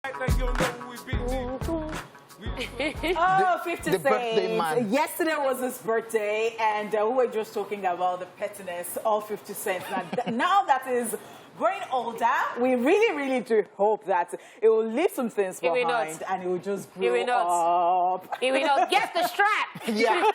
Oh, 50 Cent. Birthday man. Yesterday was his birthday, and we were just talking about the pettiness of 50 Cent. Now that is growing older, we really do hope that it will leave some things behind and it will just grow up. He will not. Get the strap. Yeah.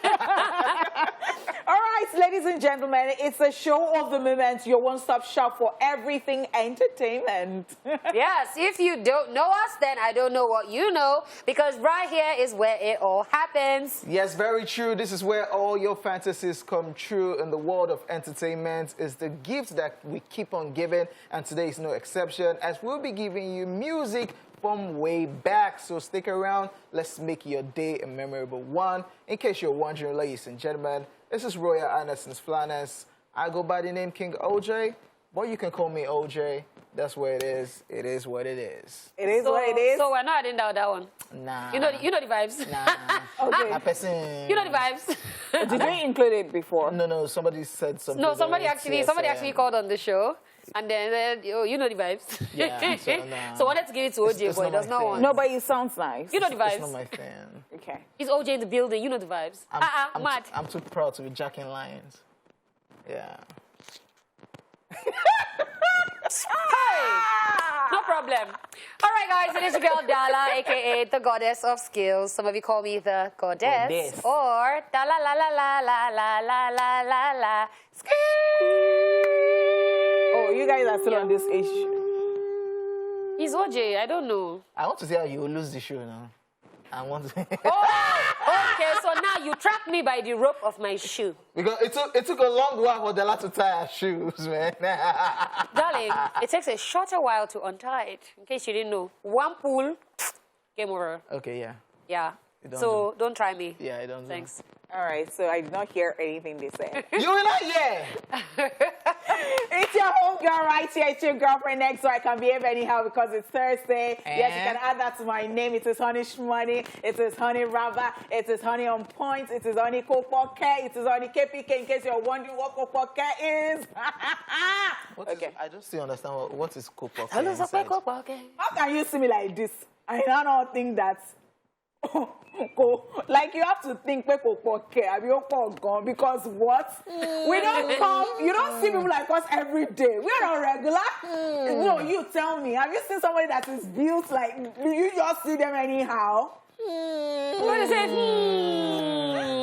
All right, ladies and gentlemen, it's a show of the moment, your one-stop shop for everything entertainment. Yes, if you don't know us, then I don't know what you know, because right here is where it all happens. Yes, very true. This is where all your fantasies come true in the world of entertainment. It's the gift that we keep on giving, and today is no exception, as we'll be giving you music from way back. So stick around. Let's make your day a memorable one. In case you're wondering, ladies and gentlemen, this is Royal Anderson's Flanes. I go by the name King OJ, but you can call me OJ. That's where it is. It is what it is. It is what it is. So we're not adding down that one. Nah. You know the vibes. Nah. Okay. My person. You know the vibes. Did we include it before? No. Somebody said something. No, somebody actually called on the show. And then, you know the vibes. Yeah, so I wanted to give it to OJ, but it does not want. No, but it sounds nice. You know the vibes. It's not my thing. Okay. It's OJ in the building. You know the vibes. Mad. I'm too proud to be jacking lions. Yeah. Hey! No problem. All right, guys, it is your girl Dala, a.k.a. the goddess of skills. Some of you call me the goddess. Or Dala la la la la la la la la la. Oh, you guys are still on this issue. He's OJ. I don't know. I want to see how you will lose the show now. I want to. Oh, okay. So now you trapped me by the rope of my shoe. Because it took a long while for Della to tie her shoes, man. Darling, it takes a shorter while to untie it. In case you didn't know. One pull, game over. Okay, yeah. Yeah. So don't try me. Yeah, I don't. Thanks. All right, so I did not hear anything they said. You were not here. It's your homegirl right here. It's your girlfriend next, so I can behave anyhow because it's Thursday. Yes, you can add that to my name. It is Honey Shmoney. It is Honey Rava. It is Honey on Point. It is Honey Kopoke. It is Honey KPK, in case you're wondering what Kopoke is. Okay. I just still understand what is Kopoke. How can you see me like this? I don't think that. Like you have to think because what? We don't come, you don't see people like us every day. We are not regular. No, you tell me. Have you seen somebody that is built like you just see them anyhow? What is it?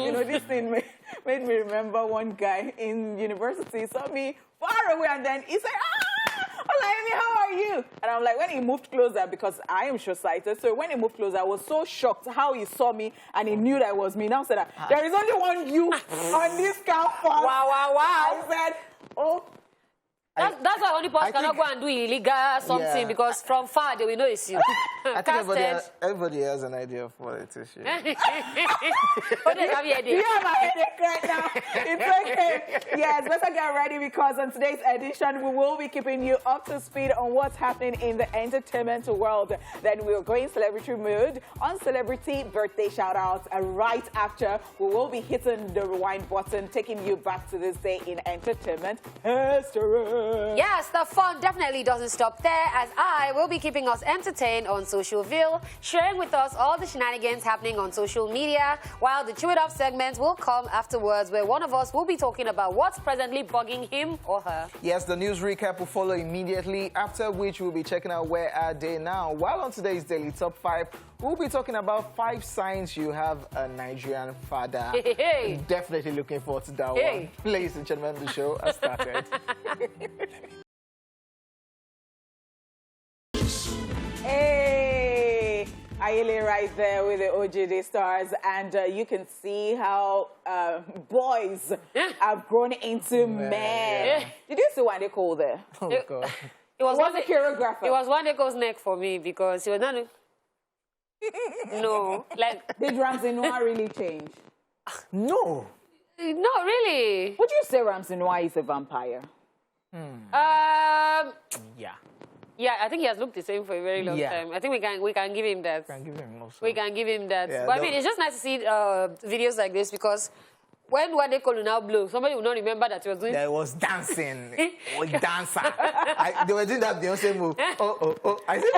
You know, this thing made me remember one guy in university. He saw me far away and then he said, Amy, how are you? And I'm like, when he moved closer, because I am short-sighted, so when he moved closer, I was so shocked how he saw me and he knew that it was me. Now said, there is only one you on this campus. Wow. I said, oh. That's why only person cannot go and do illegal something, because from far they will know it's you. I think everybody has an idea of what it is. What do you have your idea? You have a headache right now. It's okay. Yes, better get ready, because on today's edition, we will be keeping you up to speed on what's happening in the entertainment world. Then we'll go in celebrity mood on celebrity birthday shout-outs. And right after, we will be hitting the rewind button, taking you back to this day in entertainment history. Yes, the fun definitely doesn't stop there, as I will be keeping us entertained on Socialville, sharing with us all the shenanigans happening on social media, while the Chew It Up segment will come afterwards, where one of us will be talking about what's presently bugging him or her. Yes, the news recap will follow immediately, after which we'll be checking out where are they now. While on today's Daily Top 5, we'll be talking about 5 signs you have a Nigerian father. Definitely looking forward to that one. Ladies and gentlemen, the show has started. Hey, Ayele right there with the OJD stars, and you can see how boys have grown into men. Yeah. Did you see what they called there? Oh, God. It was a choreographer. It was one that goes neck for me, because he was not. No, like did Ramsey Noah really change? No. Not really. Would you say Ramsey Noah is a vampire? Yeah. Yeah, I think he has looked the same for a very long time. I think we can give him that. We can give him that. Yeah, but I mean, it's just nice to see videos like this, because when they call you now blow, somebody will not remember that he was doing. There was dancing. Dancer. They were doing that Beyonce move. I said,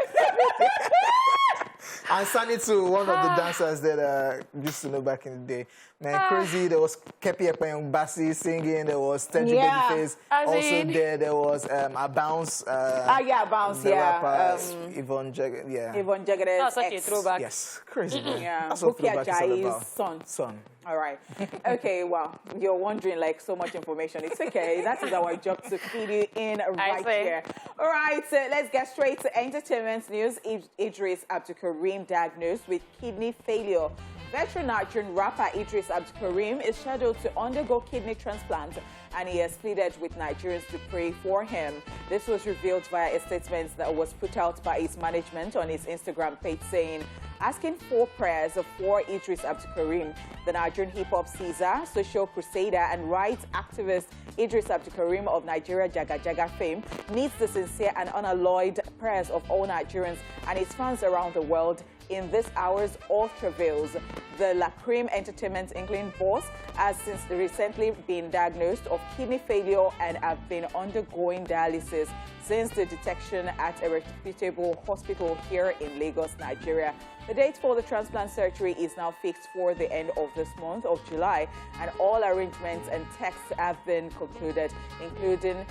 And Sunny too, one of the dancers that used to know back in the day. Man, crazy. There was Kepi Ekpenyong Bassi singing. There was Tenji Babyface. Also there was a Bounce. Bounce. The rapper, Yvonne Jagged. Yeah. Yvonne Jagged. That's such a throwback. Yes, crazy. Man. Yeah. That's what Bukia throwback is all Jai's about. son. All right. Okay, well, you're wondering like so much information. It's okay. That is our job to feed you in right here. All right, let's get straight to entertainment news. Idris Abdulkarim diagnosed with kidney failure. Veteran Nigerian rapper Idris Abdulkarim is scheduled to undergo kidney transplant, and he has pleaded with Nigerians to pray for him. This was revealed via a statement that was put out by his management on his Instagram page, saying, asking for prayers for Idris Abdulkarim. The Nigerian hip-hop Caesar, social crusader and rights activist Idris Abdulkarim of Nigeria Jaga Jaga fame needs the sincere and unalloyed prayers of all Nigerians and his fans around the world in these hours of travails. The La Cream Entertainment England boss has since recently been diagnosed of kidney failure and have been undergoing dialysis since the detection at a reputable hospital here in Lagos, Nigeria. The date for the transplant surgery is now fixed for the end of this month of July, and all arrangements and texts have been concluded, including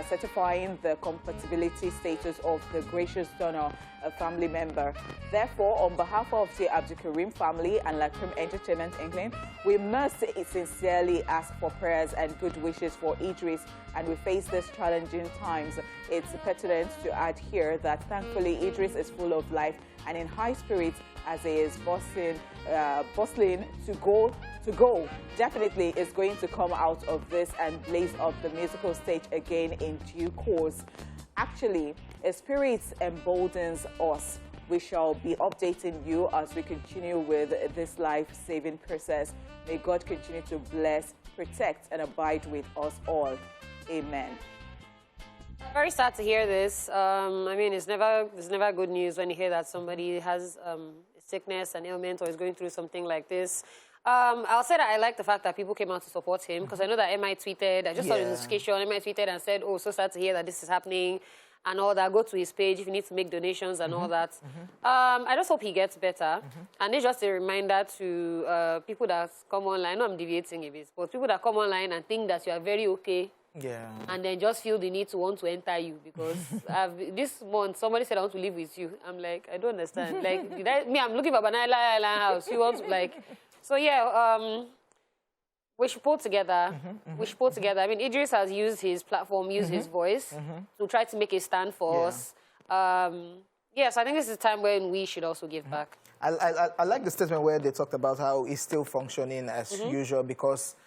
certifying the compatibility status of the gracious donor, a family member. Therefore, on behalf of the Abdulkarim family and La Cream Entertainment England, we must sincerely ask for prayers and good wishes for Idris, and we face these challenging times. It's pertinent to add here that thankfully Idris is full of life and in high spirits as he is bustling to go. Definitely is going to come out of this and blaze up the musical stage again in due course. Actually, his spirit emboldens us. We shall be updating you as we continue with this life-saving process. May God continue to bless, protect, and abide with us all. Amen. Very sad to hear this. I mean, it's never good news when you hear that somebody has sickness, an ailment, or is going through something like this. I'll say that I like the fact that people came out to support him, because I know that MI tweeted, I just saw the notification, MI tweeted and said, oh, so sad to hear that this is happening and all that. Go to his page if you need to make donations and all that. I just hope he gets better. And it's just a reminder to people that come online. I know I'm deviating a bit, but people that come online and think that you are very okay. Yeah. And then just feel the need to want to enter you, because this month somebody said I want to live with you. I'm like, I don't understand. Like, I'm looking for Banana Island house. You want to like, so yeah. We should pull together. We should pull together. I mean, Idris has used his platform, used his voice to try to make a stand for us. Yes, I think this is a time when we should also give back. I like the statement where they talked about how he's still functioning as usual, because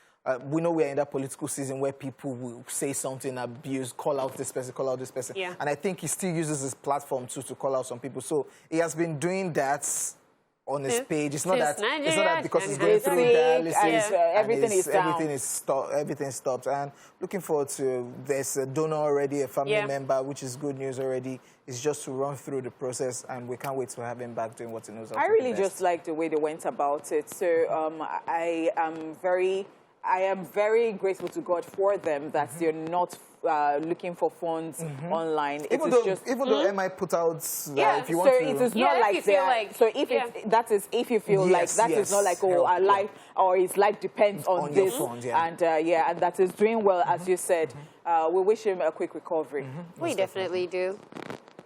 we know we're in that political season where people will say something, abuse, call out this person, call out this person. Yeah. And I think he still uses his platform too to call out some people. So he has been doing that on his page. It's not that because he's going through dialysis. Everything stopped. And looking forward to, there's a donor already, a family member, which is good news already. It's just to run through the process, and we can't wait to have him back doing what he knows how to do. I really just like the way they went about it. So I am very grateful to God for them that they're not looking for funds online. Even though MI put out if you want to. It is not like that. So if if you feel like that is not like our life or his life depends on this. Phone, and and that is doing well, as you said. We wish him a quick recovery. We definitely do.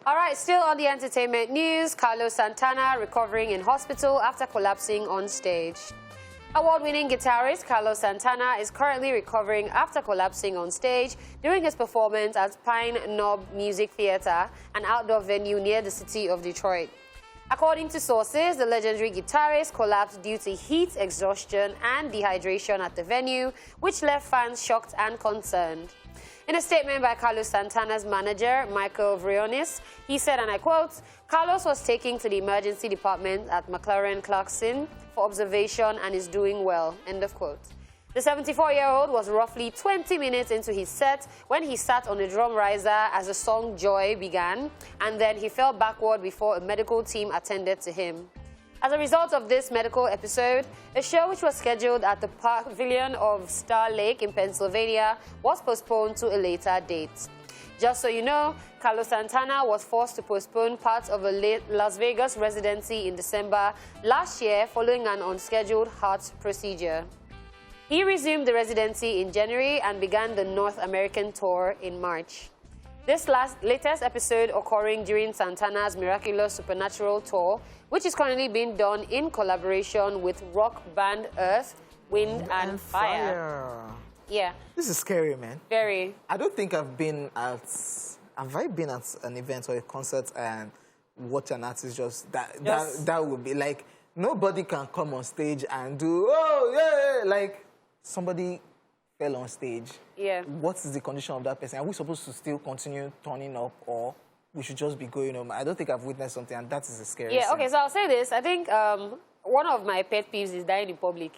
All right, still on the entertainment news, Carlos Santana recovering in hospital after collapsing on stage. Award-winning guitarist Carlos Santana is currently recovering after collapsing on stage during his performance at Pine Knob Music Theater, an outdoor venue near the city of Detroit. According to sources, the legendary guitarist collapsed due to heat exhaustion and dehydration at the venue, which left fans shocked and concerned. In a statement by Carlos Santana's manager, Michael Vrionis, he said, and I quote, "Carlos was taken to the emergency department at McLaren Clarkson for observation and is doing well," end of quote. The 74-year-old was roughly 20 minutes into his set when he sat on a drum riser as the song Joy began, and then he fell backward before a medical team attended to him. As a result of this medical episode, a show which was scheduled at the Pavilion of Star Lake in Pennsylvania was postponed to a later date. Just so you know, Carlos Santana was forced to postpone parts of a Las Vegas residency in December last year following an unscheduled heart procedure. He resumed the residency in January and began the North American tour in March. This latest episode occurring during Santana's Miraculous Supernatural Tour, which is currently being done in collaboration with rock band Earth, Wind and Fire. Yeah. This is scary, man. Very. I don't think I've been at... Have I been at an event or a concert and watch an artist just... That would be like... Nobody can come on stage and do... Oh, yeah. Like, somebody fell on stage. Yeah. What is the condition of that person? Are we supposed to still continue turning up or we should just be going home? I don't think I've witnessed something, and that is a scary thing. Okay, so I'll say this. I think one of my pet peeves is dying in public.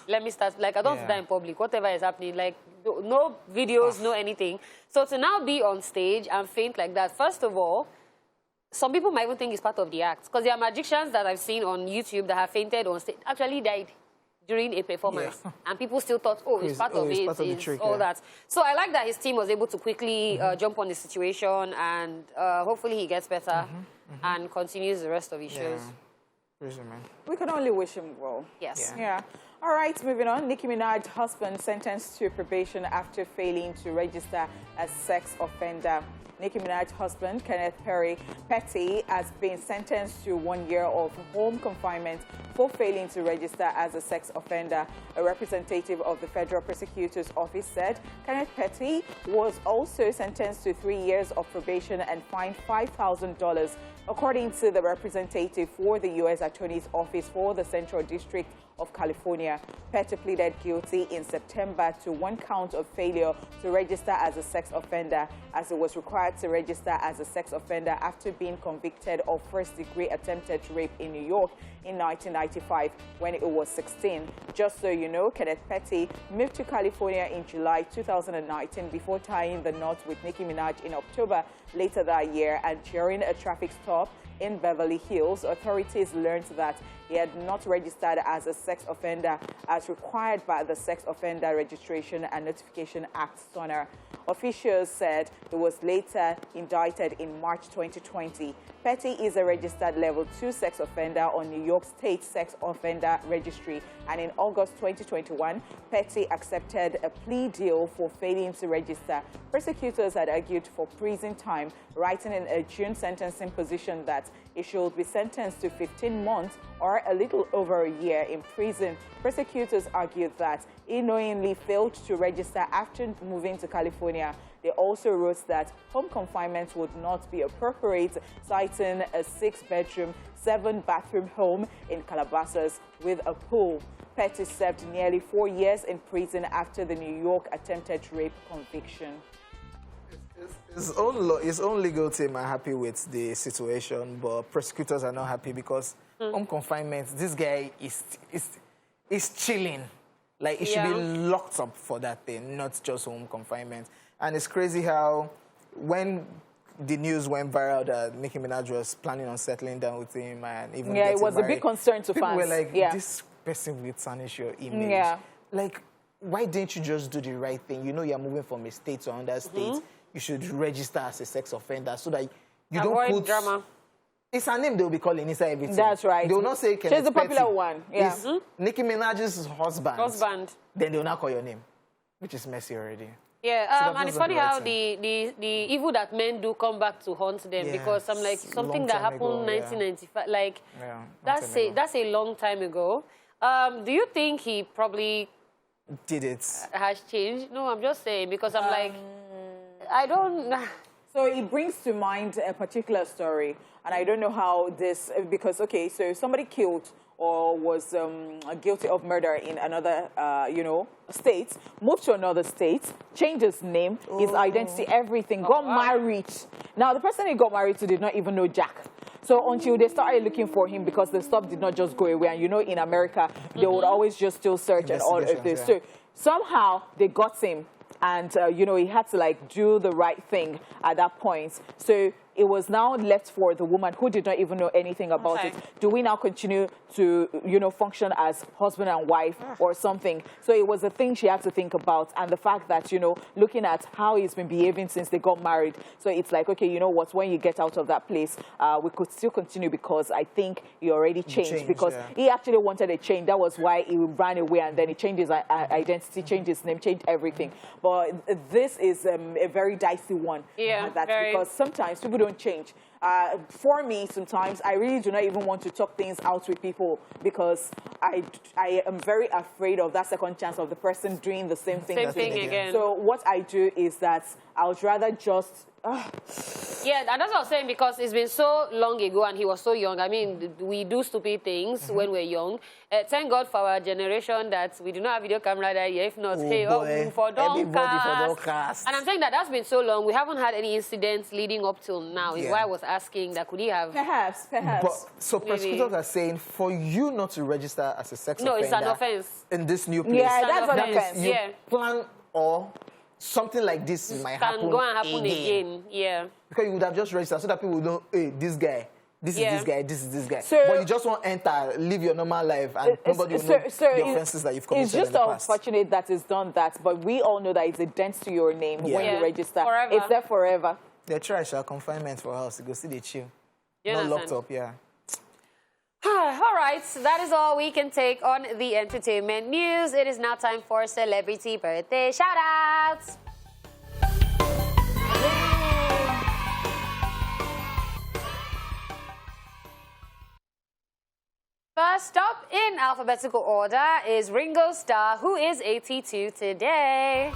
Let me start. Like, I don't want to die in public. Whatever is happening, like, no videos, no anything. So to now be on stage and faint like that, first of all, some people might even think it's part of the act. Because there are magicians that I've seen on YouTube that have fainted on stage, actually died during a performance. Yeah. And people still thought, oh, it's part of it, part of the trick, all that. So I like that his team was able to quickly jump on the situation, and hopefully he gets better and continues the rest of his shows. We can only wish him well. Yes. Yeah. All right, moving on. Nicki Minaj's husband sentenced to probation after failing to register as sex offender. Nicki Minaj's husband, Kenneth Petty, has been sentenced to 1 year of home confinement for failing to register as a sex offender. A representative of the Federal Prosecutor's Office said Kenneth Petty was also sentenced to 3 years of probation and fined $5,000. According to the representative for the U.S. Attorney's Office for the Central District of California, Petty pleaded guilty in September to 1 count of failure to register as a sex offender, as it was required to register as a sex offender after being convicted of first-degree attempted rape in New York in 1995 when it was 16. Just so you know, Kenneth Petty moved to California in July 2019 before tying the knot with Nicki Minaj in October later that year, and during a traffic stop in Beverly Hills, authorities learned that he had not registered as a sex offender as required by the Sex Offender Registration and Notification Act, SONAR. Officials said he was later indicted in March 2020. Petty is a registered level 2 sex offender on New York State Sex Offender Registry, and in August 2021, Petty accepted a plea deal for failing to register. Prosecutors had argued for prison time, writing in a June sentencing position that he should be sentenced to 15 months or a little over a year in prison. Prosecutors argued that he knowingly failed to register after moving to California. They also wrote that home confinement would not be appropriate, citing a 6-bedroom, 7-bathroom home in Calabasas with a pool. Petty served nearly 4 years in prison after the New York attempted rape conviction. His own legal team are happy with the situation, but prosecutors are not happy because home confinement, this guy is chilling. Like, he should be locked up for that thing, not just home confinement. And it's crazy how when the news went viral that Nicki Minaj was planning on settling down with him and even it was married, a big concern to people fans. Were like, this person will tarnish your image. Like, why didn't you just do the right thing? You know you're moving from a state to another state. You should register as a sex offender so that you don't put... drama. It's her name they'll be calling inside everything. That's right. They will not say Kenneth She's the popular Petty. one. Yeah. It's Nicki Minaj's husband. Then they will not call your name, which is messy already. Yeah, and it's funny how the evil that men do come back to haunt them, because I'm like, something that happened in 1995, like, that's a long time ago. Do you think he probably did it? Has changed? No, I'm just saying, because I'm like, I don't... So it brings to mind a particular story, and I don't know how this, because, okay, so somebody killed or was guilty of murder in another, state, moved to another state, changed his name, his identity, everything, got married. Now, the person he got married to did not even know Jack. So until they started looking for him, because the stuff did not just go away, and you know, in America, they would always just still search and all of this. So somehow they got him. And, he had to, like, do the right thing at that point. So it was now left for the woman who did not even know anything about it. Do we now continue to, you know, function as husband and wife or something? So it was a thing she had to think about, and the fact that, you know, looking at how he's been behaving since they got married. So it's like, okay, you know what, when you get out of that place, we could still continue, because I think he already changed, because he actually wanted a change. That was why he ran away, and then he changed his identity, changed his name, changed everything. But this is a very dicey one. Yeah, because sometimes people don't change. For me, sometimes I really do not even want to talk things out with people, because I am very afraid of that second chance of the person doing the same thing again. So what I do is that I would rather just... Yeah, and that's what I was saying, because it's been so long ago and he was so young. I mean, we do stupid things when we're young. Thank God for our generation that we do not have video camera that year. If not, for don't cast. And I'm saying that that's been so long. We haven't had any incidents leading up till now. Is why I was asking that could he have... Perhaps. But, so prosecutors are saying for you not to register as a sex offender... No, it's an offense. In this new place. Yeah, that's an offense. You plan or... something like this might happen again. Yeah. Because you would have just registered so that people would know, hey, this guy, this is this guy, this is this guy. So, but you just want to enter, live your normal life, and nobody will know the offenses that you've committed. It's just unfortunate that it's done that, but we all know that it's a dent to your name when you register. Forever. It's there forever. They try confinement for us to go see the chill. Not locked up, All right, so that is all we can take on the entertainment news. It is now time for celebrity birthday shout-outs. First up in alphabetical order is Ringo Starr, who is 82 today.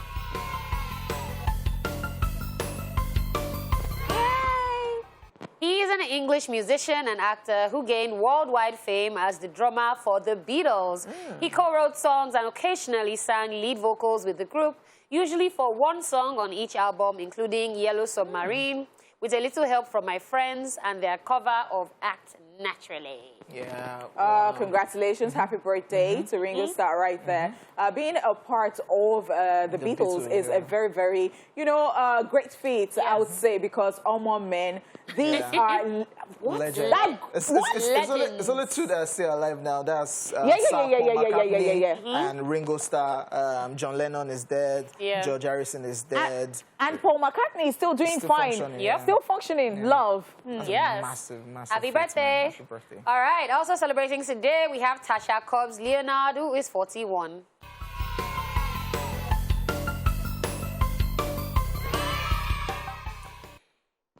He is an English musician and actor who gained worldwide fame as the drummer for the Beatles. He co-wrote songs and occasionally sang lead vocals with the group, usually for one song on each album, including Yellow Submarine, with a little help from my friends and their cover of Act Naturally. Yeah. Congratulations. Happy birthday to Ringo Starr right there. Being a part of the Beatles is a very, very, you know, great feat, I would say, because Almond Men, these are... What's that? It's only two that are still alive now. That's Paul McCartney and Ringo Starr. John Lennon is dead. George Harrison is dead. And Paul McCartney is still doing fine. Still functioning. Love. Yes. Massive Happy birthday. Happy birthday. All right. Also celebrating today, we have Tasha Cobbs Leonard, who is 41.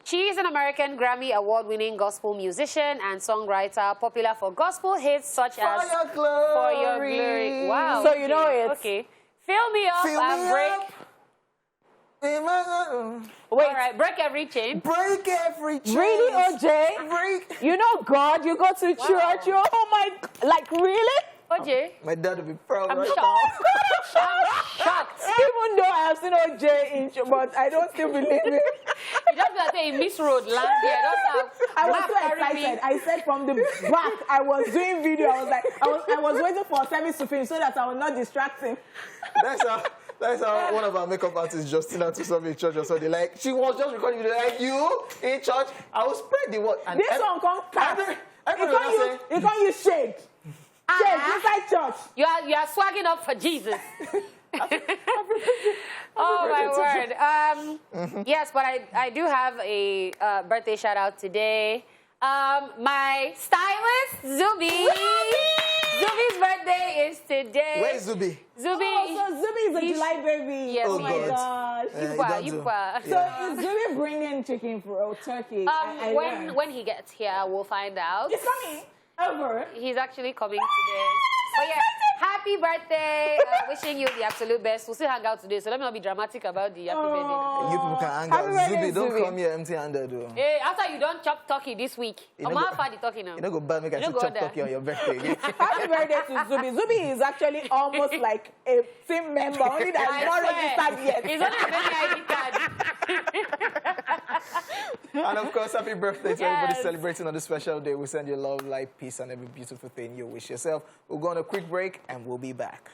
She is an American Grammy Award-winning gospel musician and songwriter, popular for gospel hits such as For Your Glory. Wow. So you know it. Okay. Fill me up and break. Wait. All right, break every chain. Break every chain. Really, OJ? Break. You know God, you go to church, you, oh my, like really? OJ? My dad will be proud. I'm right? shocked. I'm shocked. Even though I have seen OJ in church, but I don't still believe it. You just got to say Miss Road, land there. I was so excited. I said from the back, I was doing video. I was like, I was waiting for service to finish so that I was not distracting. That's how one of our makeup artists, Justina, to some in church or something. Like, she was just recording video like, you in church, I will spread the word. And this one can't cut. You can't use shade. Shade inside church. You are swagging up for Jesus. Oh, my word. Yes, but I do have a birthday shout-out today. My stylist, Zubi. Zubi's birthday is today. Where is Zubi? Zubi. Oh, so Zubi is a July baby. Yes. Oh, my gosh. So is Zubi bringing chicken for turkey? When he gets here, we'll find out. He's coming over. He's actually coming today. But yeah, happy birthday. Wishing you the absolute best. We'll still hang out today, so let me not be dramatic about the happy birthday. You people can hang out. Zubi, don't come here empty-handed, though. Hey, after you don't chop turkey this week, I'm how far the turkey now? You don't go back, make I chop turkey on your birthday again. Happy birthday to Zubi. Zubi is actually almost like a team member, only that he's not registered yet. He's only a ID card. And of course, happy birthday to everybody celebrating on this special day. We send you love, light, peace, and every beautiful thing you wish yourself. We'll go on a quick break, and we'll be back.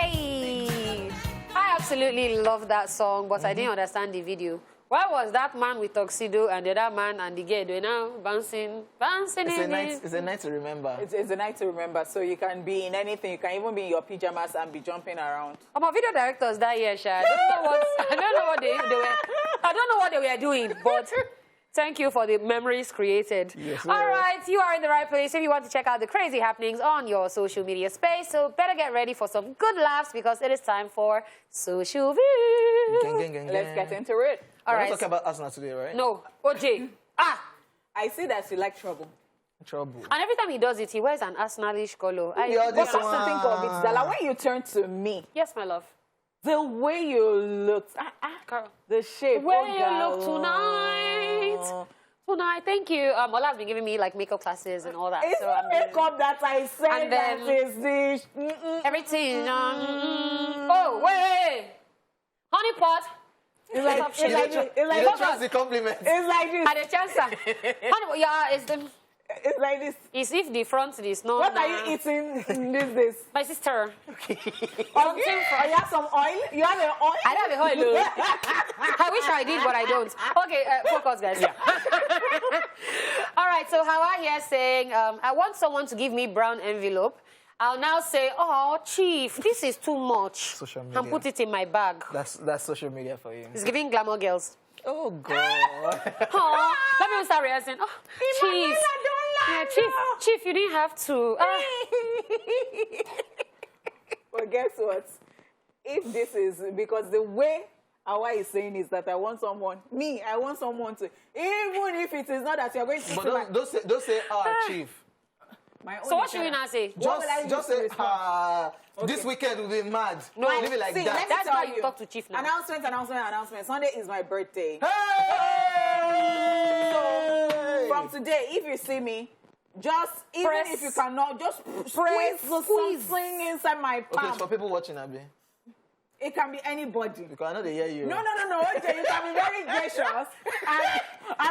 Hey! I absolutely love that song, but I didn't understand the video. Why was that man with tuxedo and the other man and the girl doing now bouncing It's a night to remember. It's a night to remember. So you can be in anything. You can even be in your pajamas and be jumping around. My video directors that year, Sha. I don't know what they were. I don't know what they were doing, but thank you for the memories created. Yes, all right, you are in the right place if you want to check out the crazy happenings on your social media space. So better get ready for some good laughs because it is time for Socialville. Let's get into it. All We're right. not talking about Arsenal today, right? No, OJ. I see that you like trouble. Trouble. And every time he does it, he wears an Arsenalish color. Yeah, But this just to think of it, Zala, when you turn to me, Yes, my love. the way you look, Carol. the shape. The way oh, you girl. look tonight. Tonight, thank you. Ola's been giving me like makeup classes and all that. It's so the makeup that I said And then- that is this. everything. Oh, wait. Honey pot. It's like, Stop it's shit. like, You it's don't like, trust the compliment. it's like this. At the chance. Honey pot, yeah, It's like this. it's if the front is not. What are you eating this? My sister. Okay. Oh, you have some oil? You have an oil? I don't have a whole look. I wish I did, but I don't. Okay, focus, guys. All right, so Hawa here saying, I want someone to give me brown envelope. I'll now say, oh, Chief, this is too much. Social And media. put it in my bag. That's social media for you. It's giving glamour girls. Oh, God. Oh, let me start rehearsing. Oh, Chief. Yeah, Chief, you didn't have to. But guess what? If this is, because the way Awa is saying is that I want someone to, even if it is not that you're going to see But don't say, Chief. my own So what should we internal- now say? What will I do Just to say, respond? this weekend will be mad. No. Leave it like See, that. let me That's tell why you talk to Chief now. Announcement. Sunday is my birthday. Hey! So, from today, if you see me, just, even Press. if you cannot, just Press. squeeze something inside my Okay, palm. it's for people watching, Abi. It can be anybody. Because I know they hear you. No. Okay, you can be very gracious and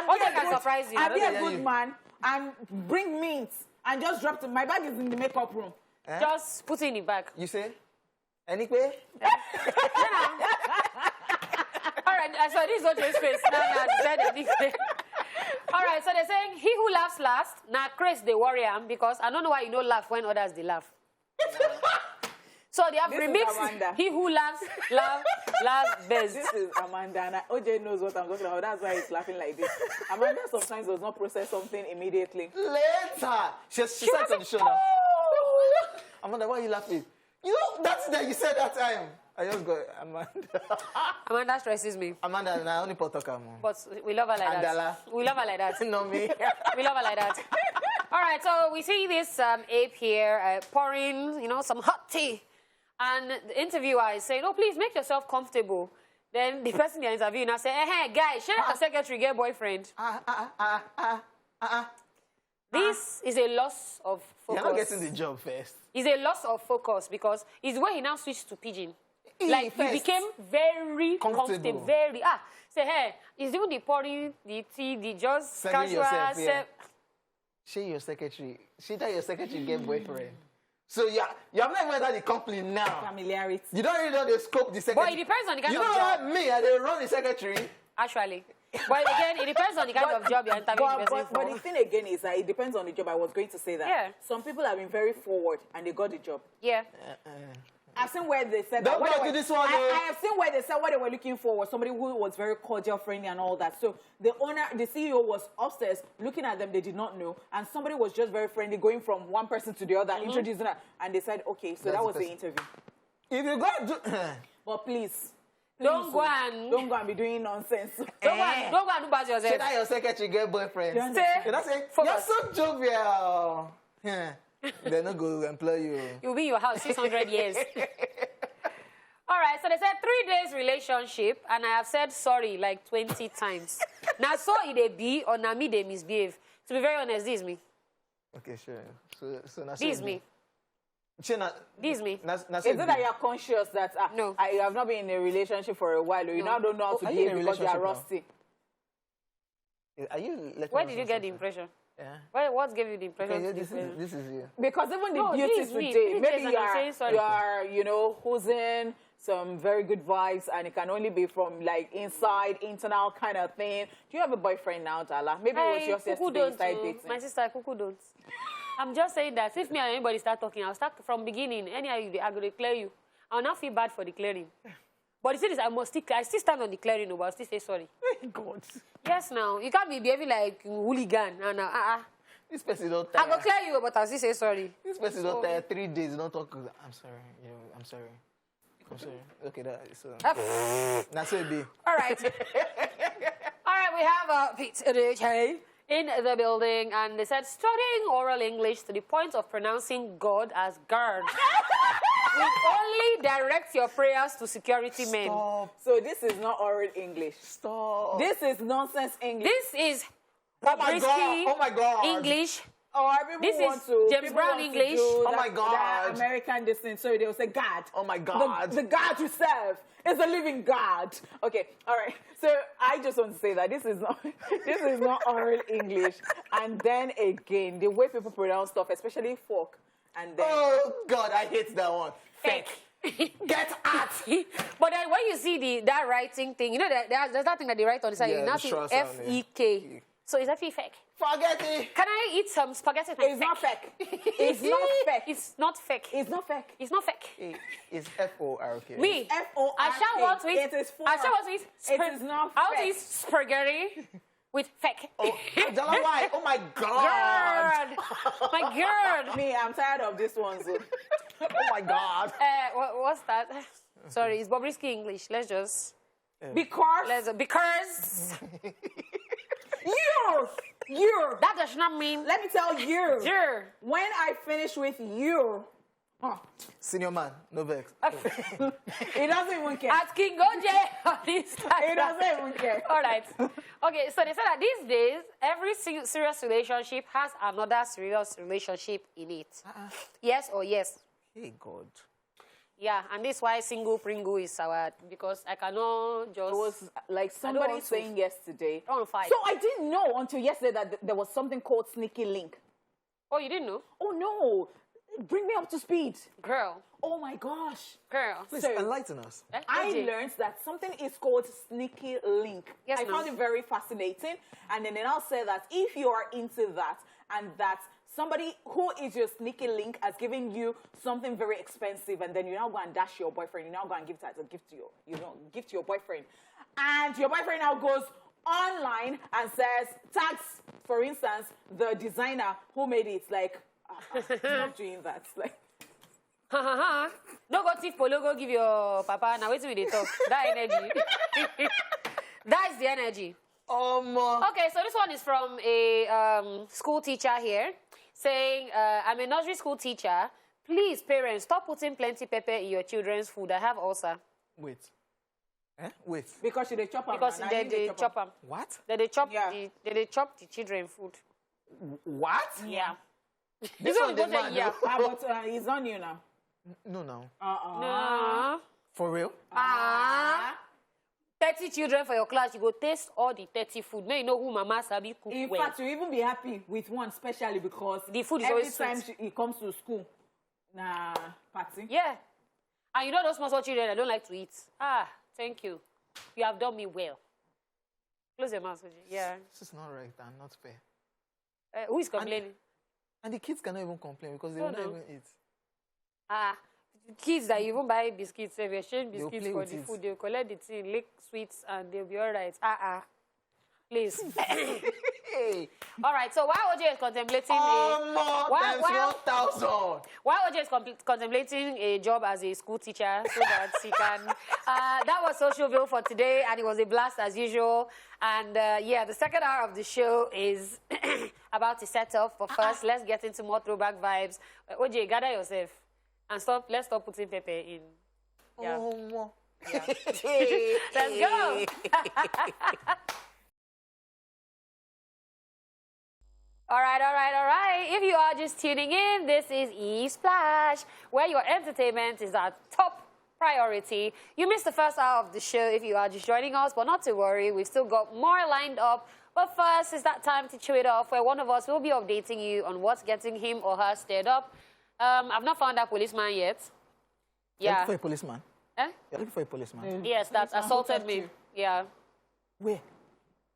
Okay, can surprise you. And be I a don't good hear you. man and bring meat and just drop it. My bag is in the makeup room. Eh? Just put it in the bag. You say? Anyway? All right, so this is not your space. All right, so they're saying, he who laughs last, now Chris, they worry him because I don't know why you don't laugh when others they laugh. So they have This is remixed, Amanda. he who laughs best. This is Amanda, and OJ knows what I'm talking about. That's why he's laughing like this. Amanda sometimes does not process something immediately. Later. She said it on the show now. Amanda, why are you laughing? You know, that's that you said that time. I just got Amanda. Amanda stresses me, Amanda, na only Potokamo. but we love her like Andala. that. We love her like that. No me. We love her like that. All right, so we see this ape here pouring, some hot tea. And the interviewer is saying, oh, please make yourself comfortable. Then the person they're interviewing now say, hey, guys, share a secretary, get boyfriend. This is a loss of focus. You're not getting the job first. It's a loss of focus because it's when he now switched to pidgin. He Like, he first. became very Comfortable. very, say, hey, it's even the pouring, the tea, the just Serving casual. yourself, yeah. She your secretary. She that your secretary get boyfriend. So you have not even entered the company now. Familiarity. You don't really know the scope the secretary. But it depends on the kind you of know job. what me, I they run the secretary. Actually. But again, it depends on the kind of job you're interviewing the person But for. the thing again is that it depends on the job. I was going to say that. Yeah. Some people have been very forward and they got the job. Yeah. I've seen where they said Don't that. go to this one, I have seen where they said what they were looking for was somebody who was very cordial, friendly, and all that. So the CEO was upstairs looking at them. They did not know, and somebody was just very friendly, going from one person to the other, introducing her, and they said, "Okay, so That's that was the the person. interview." If you go do But please Don't go and be doing nonsense. don't go and do bad say yourself. that your secretary get boyfriend. Yeah. Say, You don't say, you're focus. so jovial. Yeah. They're not going to employ you. You'll be in your house 600 years. All right, so they said 3 days relationship, and I have said sorry like 20 times. Now, so it be or now me they misbehave. To be very honest, this is me. Okay, sure. So now This is me. This is me. Is it that you're conscious that No. you have not been in a relationship for a while, or you No. now don't know how to Are you in behave a because you are relationship now? rusty? Are you letting Where us did you know get the something? impression? Yeah. What gave you the impression? Okay, to be this present? is you. Because even the No, beauty this is me. today, This maybe is you I'm saying sorry. are, you know, oozing some very good vibes, and it can only be from like inside, internal kind of thing. Do you have a boyfriend now, Dala? Maybe it was just Kuku yesterday you don't started too. dating. My sister, Kuku don't. I'm just saying that if me and anybody start talking, I'll start from beginning. Anyhow, I'm going to clear you. I'll not feel bad for the clearing. But the thing is, I still stand on the clearing, but I'll still say sorry. God. Yes, now. You can't be behaving like hooligan. And This person don't I tire. go clear you, but I'll still say sorry. This person don't tire 3 days. Don't talk. I'm sorry. You know, I'm sorry. I'm sorry. Okay, that is so. That's what it be. All right. All right, we have Pete in the building, and they said studying oral English to the point of pronouncing God as guard. will only direct your prayers to security men. Stop. So this is not oral English. Stop. This is nonsense English. This is Oh my God. Oh my God. English. Or people This want is to, James people Brown want to English. do Oh my that God. American distance. So they will say God. Oh my God. The God you serve is a living God. Okay, all right. So I just want to say that this is not oral English. And then again, the way people pronounce stuff, especially folk, and then Oh God, I hate that one. Fake. Get at. But then when you see that writing thing, you know there's that thing that they write on the side. Yeah, you now the see short sound, yeah. F-E-K. So it's actually fake. Forget it. Can I eat some spaghetti? it's not fake. It's not fake. It's not fake. It's not fake. It's not fake. It's F-O-R-K. Me, F-O-R-K. I shall want to eat. It is for. I shall want to eat. It is not I want to fake. eat spaghetti with fake. Oh, why? Oh my God. Girl, my girl. Me, I'm tired of this one. So. Oh my God. What's that? Sorry, it's Bobrisky English. Let's just Because because you. that does not mean Let me tell you. you. When I finish with you, Senior man, no vex. he doesn't even care. At King Oje on Instagram. He doesn't even care. All right. Okay, so they said that these days, every serious relationship has another serious relationship in it. Yes or yes? Hey God. Yeah, and this is why single Pringle is our, because I cannot just... It was like somebody want to- saying yesterday. I don't want to fight. So I didn't know until yesterday that there was something called sneaky link. Oh, you didn't know? Oh no. Bring me up to speed. Girl. Oh my gosh. Girl. Please So- enlighten us. I OJ. learned that something is called sneaky link. Yes, I ma'am. found it very fascinating. And then I'll say that if you are into that and that somebody who is your sneaky link has given you something very expensive and then you now go and dash your boyfriend, you now go and give that as a gift to gift to your boyfriend. And your boyfriend now goes online and says, tags, for instance, the designer who made it, like, stop doing that. Like, No go thief polo, go give your papa. Now wait till we talk. That energy. That is the energy. Okay, so this one is from a school teacher here saying, I'm a nursery school teacher. Please, parents, stop putting plenty pepper in your children's food. I have ulcer. Wait. Wait. because she dey chop am. Because na they him dey chop them. What? They chop Yeah. they chop the children food. What? Yeah. This one go dey say mad, yeah. though. But it's on you now. No. No. For real? 30 children for your class, you go taste all the 30 food. Now you know who mama sabi cook In well. fact, you even be happy with one, especially because The food is every always time sweet. he comes to school, party. Yeah. And you know those small children that don't like to eat. Thank you. You have done me well. Close your mouth, Oji. Yeah. This is not right and not fair. Who is complaining? And the kids cannot even complain because they No, will not no. even eat. Kids that even buy biscuits, if you exchange They'll biscuits play for with the it. food, they'll collect the thing, lick sweets, and they'll be all right. Please. Hey. All right, so while OJ is contemplating More times 1,000. while OJ is contemplating a job as a school teacher so that he can... that was Socialville for today, and it was a blast as usual. And yeah, the second hour of the show is about to set up. But first, let's get into more throwback vibes. OJ, gather yourself and let's stop putting pepper in. Yeah. Let's go. All right. If you are just tuning in, this is E-Splash, where your entertainment is our top priority. You missed the first hour of the show if you are just joining us, but not to worry. We've still got more lined up But first, it's that time to chew it off, where one of us will be updating you on what's getting him or her stirred up. I've not found that policeman yet. You're Yeah. looking for a policeman? Eh? You're looking for a policeman? Yes, that assaulted me. Yeah. Where?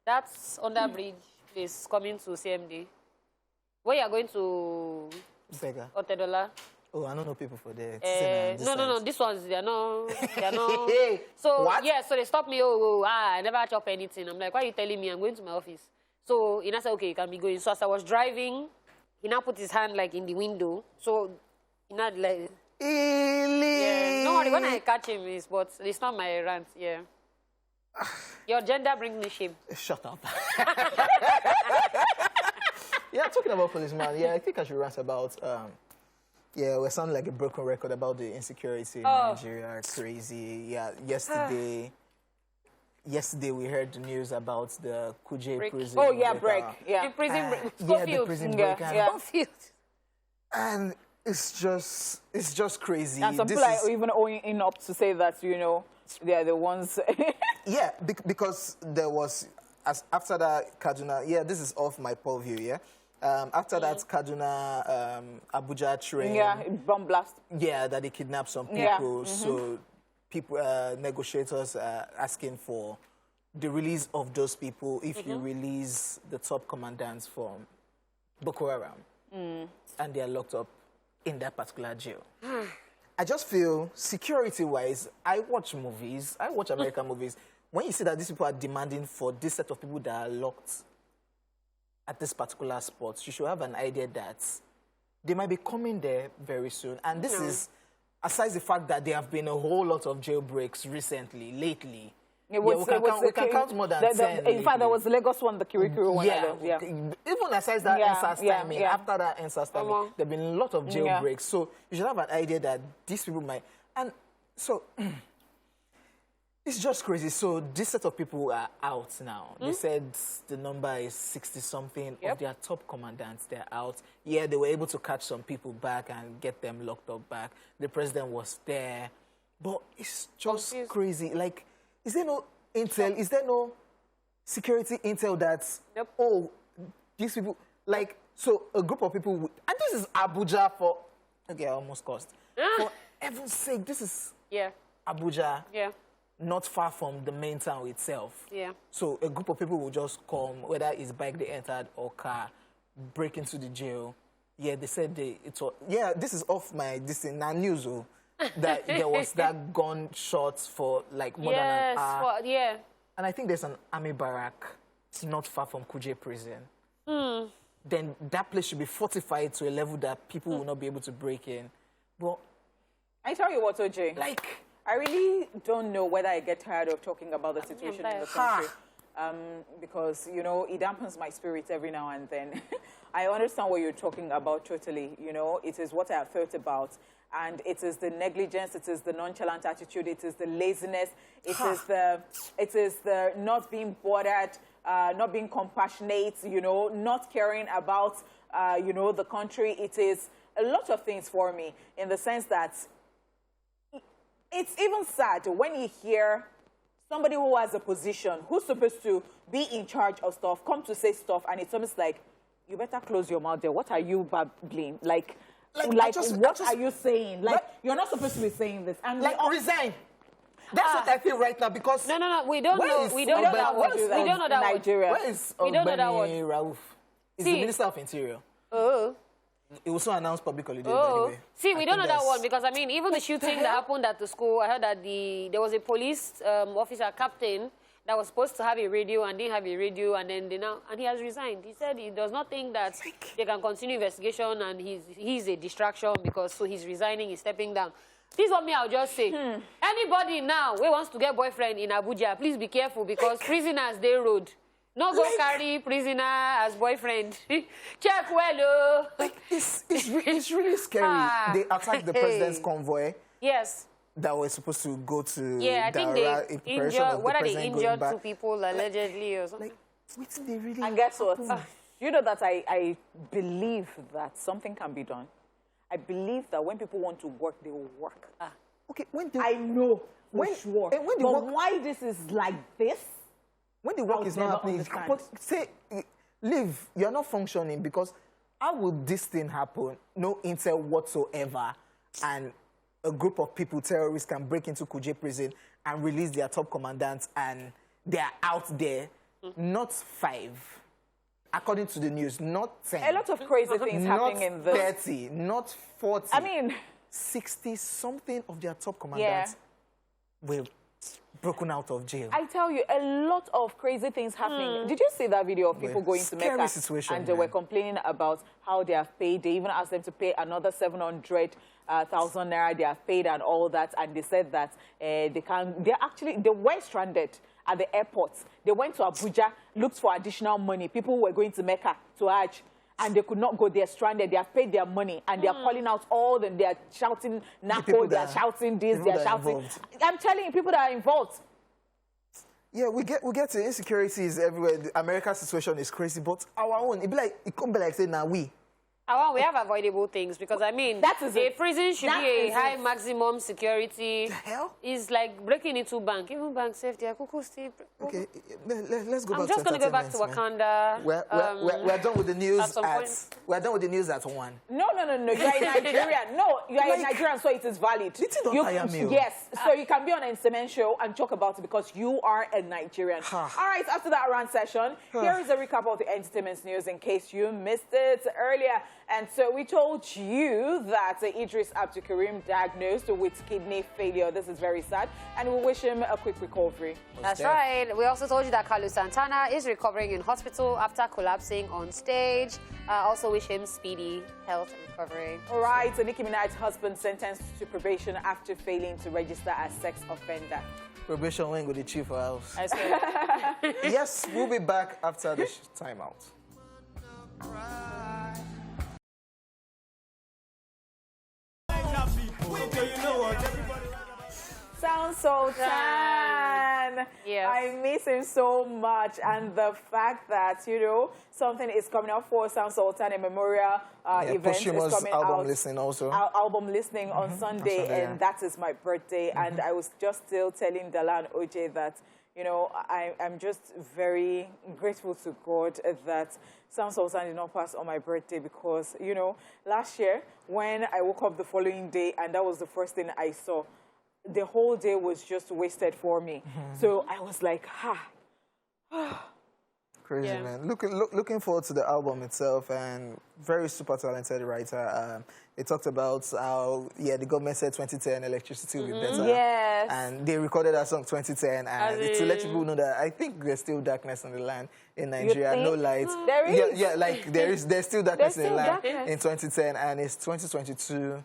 That's under bridge. Is coming to CMD. Where you are going to Beggar. Otedola? Oh, I don't know people for there. No. This one's they're not. Hey, So what? yeah, so they stopped me. I never chop anything. I'm like, why are you telling me? I'm going to my office. So he now said, okay, you can be going. So as I was driving, he now put his hand like in the window. So he now like, yeah. No worry, when I catch him, but it's not my rant. Yeah. Your gender brings me shame. Shut up. Yeah, talking about policeman. Yeah, I think I should rant about. Yeah, we sound like a broken record about the insecurity in Nigeria. Crazy. Yeah, yesterday we heard the news about the Kuje prison. Oh yeah, break. Yeah. The prison break. Yeah, the prison break. And And it's just crazy. And some people are even owing up to say that, you know, they are the ones. Yeah, because there was, after that Kaduna, yeah, this is off my purview, yeah. After that Kaduna, Abuja train. Yeah, bomb blast. Yeah, that they kidnapped some people. So people, negotiators asking for the release of those people if you release the top commandants from Boko Haram. And they are locked up in that particular jail. I just feel, security-wise, I watch movies, I watch American movies. When you see that these people are demanding for this set of people that are locked at this particular spot, you should have an idea that they might be coming there very soon. And this is, aside the fact that there have been a whole lot of jailbreaks recently, lately. We can count more than 10. In fact, there was the Lagos one, the Kirikiri one. Yeah. Even aside that NSAS timing, after that NSAS timing, there have been a lot of jailbreaks. So you should have an idea that these people might. And so it's just crazy. So this set of people are out now. They said the number is 60-something of their top commandants. They're out. Yeah, they were able to catch some people back and get them locked up back. The president was there. But it's just crazy. Like, is there no intel? Is there no security intel that's, oh, these people, like, so a group of people, and this is Abuja for, okay, I almost cursed. For heaven's sake, this is Abuja, not far from the main town itself. Yeah. So a group of people will just come, whether it's bike they entered or car, break into the jail. Yeah, they said this is off my, now news, that there was that gunshot for like more than an hour. And I think there's an army barrack not far from Kuje prison. Then that place should be fortified to a level that people will not be able to break in. But I tell you what, OJ, like, I really don't know whether I get tired of talking about the situation in the country. Because, you know, it dampens my spirits every now and then. I understand what you're talking about totally. You know, it is what I have felt about. And it is the negligence, it is the nonchalant attitude, it is the laziness, it is the not being bothered, not being compassionate, you know, not caring about, you know, the country. It is a lot of things for me in the sense that it's even sad when you hear somebody who has a position, who's supposed to be in charge of stuff, come to say stuff, and it's almost like, you better close your mouth there. What are you babbling? Like what are you saying? Like, you're not supposed to be saying this. And like, resign. That's what I feel right now, because... No, we don't know. We don't know that word. We don't know that word. Nigeria. Where is Ogbeni Rauf? He's the Minister of Interior. Oh. It was so announced publicly anyway. See, we don't know that one, because, I mean, even the shooting that happened at the school, I heard that there was a police officer, captain, that was supposed to have a radio and didn't have a radio, and then he has resigned. He said he does not think that they can continue investigation, and he's a distraction, because so he's resigning, he's stepping down. This is what me, I'll just say. Anybody now who wants to get boyfriend in Abuja, please be careful, because prisoners, they road. No go carry prisoner as boyfriend. Check well, it's really scary. They attacked the president's convoy. Yes. That was supposed to go to I think they injured, whether they injured 2 people allegedly or something. Like, they really and guess what? You know that I believe that something can be done. I believe that when people want to work, they will work. Okay, I know for sure. But why this is like this, When the work I'll is not never happening, understand. but say, leave, you're not functioning because how would this thing happen? No intel whatsoever. And a group of people, terrorists, can break into Kuje prison and release their top commandants and they're out there. Not 5. According to the news, not 10. A lot of crazy things not happening in this. 30, not 40. I mean, 60-something of their top commandants were broken out of jail. I tell you, a lot of crazy things happening. Did you see that video of people going to Scary Mecca situation, and they were complaining about how they have paid? They even asked them to pay another 700,000 naira. They have paid and all that, and they said that they can't. They were stranded at the airport. They went to Abuja, looked for additional money. People were going to Mecca to Hajj, and they could not go. They're stranded. They have paid their money, and they are calling out all them. They are shouting "Nako." They are shouting this. They are shouting. Involved. I'm telling you, people that are involved. Yeah, we get to insecurity is everywhere. The American situation is crazy, but our own, it can't be like saying now we. We have avoidable things because, I mean, That is a it. prison should That be a is high it. maximum security. The hell? It's like breaking into bank. Even bank safety. Okay, let's go back I'm to just going to go back to entertainment, Wakanda. man. We're done with the news at some point. we're done with the news at 1. No. You're in Nigeria. No, you're in Nigeria, so it is valid. It don't tire me. Yes, so you can be on an entertainment show and talk about it because you are a Nigerian. All right, after that round session, here is a recap of the entertainment news in case you missed it earlier. And so we told you that Idris Abdulkarim diagnosed with kidney failure. This is very sad, and we wish him a quick recovery. That's right. We also told you that Santana is recovering in hospital after collapsing on stage. Also wish him speedy health and recovery. All right, so Nicki Minaj's husband sentenced to probation after failing to register as sex offender. Probation went with the chief for house. I swear. Yes, we'll be back after the timeout. Sound Sultan. Yes. I miss him so much, and the fact that something is coming up for Sound Sultan, a memorial event is posthumous coming album out. listening also. Our album listening on Sunday, and that is my birthday. And I was just still telling Dala and OJ that I'm just very grateful to God that Sound Sultan did not pass on my birthday because last year when I woke up the following day and that was the first thing I saw, the whole day was just wasted for me. So I was like, Crazy, Yeah. man. Looking forward to the album itself, and very super talented writer. It talked about how, the government said 2010 electricity will be better. Yes. And they recorded that song 2010, and to let people know that I think there's still darkness on the land in Nigeria, no think? light. There is? Yeah, like there's still darkness There's in the still land darkness. in 2010, and it's 2022.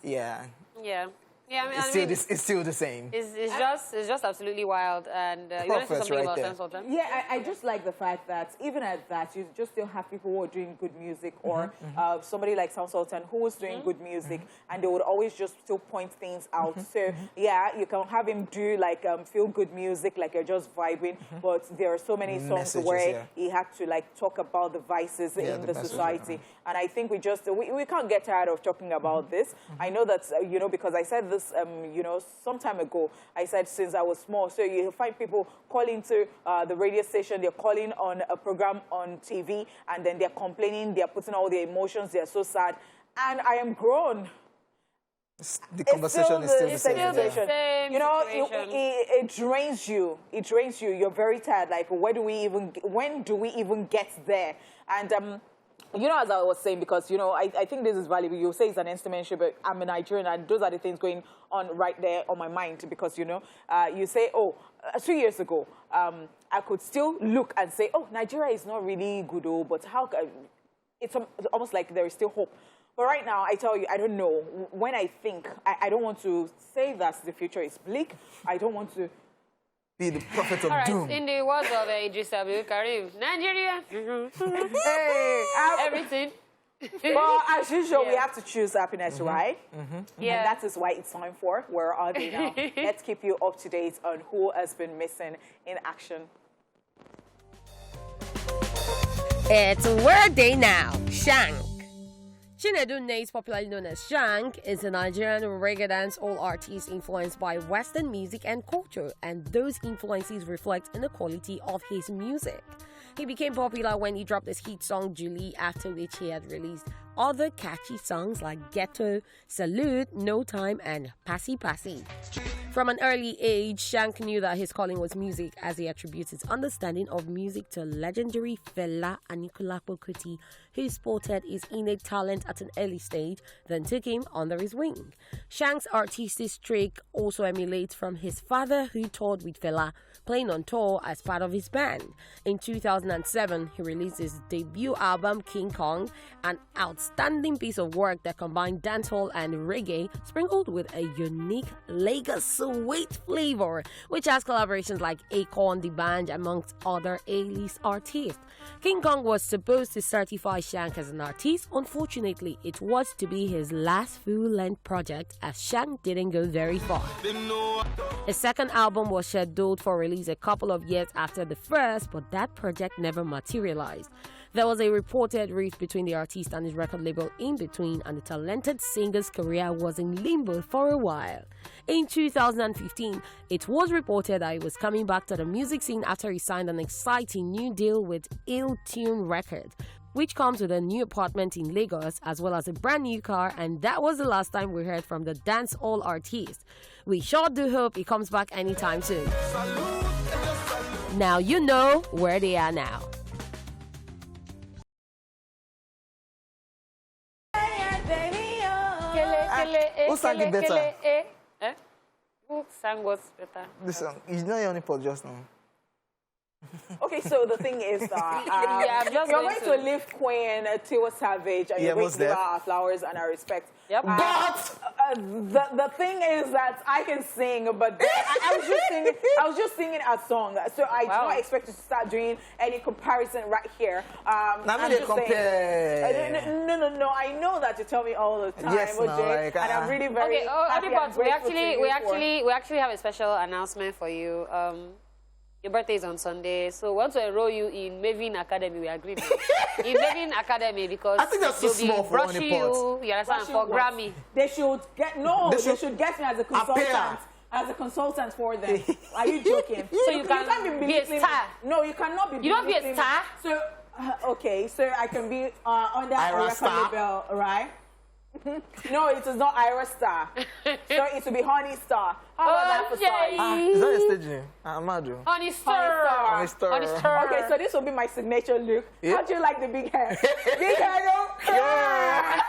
Yeah. Yeah, It's still the same. It's just absolutely wild. And you want to say Prophets something right about there. Sound Sultan? Yeah, I just like the fact that even at that, you just still have people who are doing good music, or somebody like Sound Sultan who was doing good music, and they would always just still point things out. So, you can have him do like feel-good music, like you're just vibing, but there are so many songs Messages, where he had to like talk about the vices in the messages, society. And I think we can't get tired of talking about this. I know that, because I said this, some time ago, I said since I was small, so you find people calling to the radio station, they're calling on a program on TV, and then they're complaining, they're putting all their emotions, they're so sad. And I am grown. The conversation is still the same. Still the same situation. It drains you. It drains you. You're very tired. Like, when do we even get there? And as I was saying, because I think this is valuable. You say it's an instrument show, but I'm a Nigerian, and those are the things going on right there on my mind. Because you say, 2 years ago, I could still look and say, Nigeria is not really good, but how? It's almost like there is still hope. But right now, I tell you, I don't know. When I think, I don't want to say that the future is bleak. I don't want to be the prophet of All right, doom. in the words of Idris Abdulkarim, Nigeria, everything. Well, as usual, we have to choose happiness, right? Yeah. And that is why it's time for Where Are They Now? Let's keep you up to date on who has been missing in action. It's Where Are They Now? Shank. Chinedu Nace, popularly known as Shank, is a Nigerian reggae dancehall artist influenced by Western music and culture, and those influences reflect in the quality of his music. He became popular when he dropped his hit song Julie, after which he had released other catchy songs like Ghetto, Salute, No Time, and Passy Passy. From an early age, Shank knew that his calling was music, as he attributes his understanding of music to legendary Fela Anikulapo Kuti, who spotted his innate talent at an early stage, then took him under his wing. Shank's artistic streak also emulates from his father, who toured with Fela, playing on tour as part of his band. In 2007, he released his debut album King Kong, an outstanding piece of work that combined dancehall and reggae, sprinkled with a unique Lagos sweet flavor, which has collaborations like Akon, the band, amongst other A-list artists. King Kong was supposed to certify Shank as an artist. Unfortunately, it was to be his last full-length project, as Shank didn't go very far. His second album was scheduled for release a couple of years after the first, but that project never materialized. There was a reported rift between the artist and his record label In Between, and the talented singer's career was in limbo for a while. In 2015, it was reported that he was coming back to the music scene after he signed an exciting new deal with Ill Tune Records, which comes with a new apartment in Lagos as well as a brand new car, and that was the last time we heard from the dancehall artist. We sure do hope he comes back anytime soon. Now you know where they are now. Who sang it better? Who sang what's better? This song. It's not your only pod just now. Okay, so the thing is that Yeah, I'm just you're going going to lift Queen Tiwa Savage, and Yeah, you're going most to give her def. our flowers and our respect. Yep. But The thing is that I can sing, but I was just singing a song, so I do not expect you to start doing any comparison right here. now I'm me they just saying- compare. No. I know that you tell me all the time, Yes, no, OJ, like, and I'm really very Okay, happy and Adipot, grateful to you we actually have a special announcement for you. Your birthday is on Sunday, so we want to enroll you in Mavin Academy. We agreed in Mavin Academy because I think that's too they'll be small for brushing Adipot. you understand, for what? Grammy. They should get They should get me as a consultant. Appear. As a consultant for them. Are you joking? So you can't be a belittling star. me. No, you cannot be. You don't be a belittling star? me. So okay, so I can be under a Ira record Star? label, right? No, it is not Ira Star. So it will be Honey Star. How about that for size? Is that a stage name? Amadu. Honey Star. Honey Star. Honey Star. Okay, so this will be my signature look. Yeah. How do you like the big hair? Big hair, no? Yeah.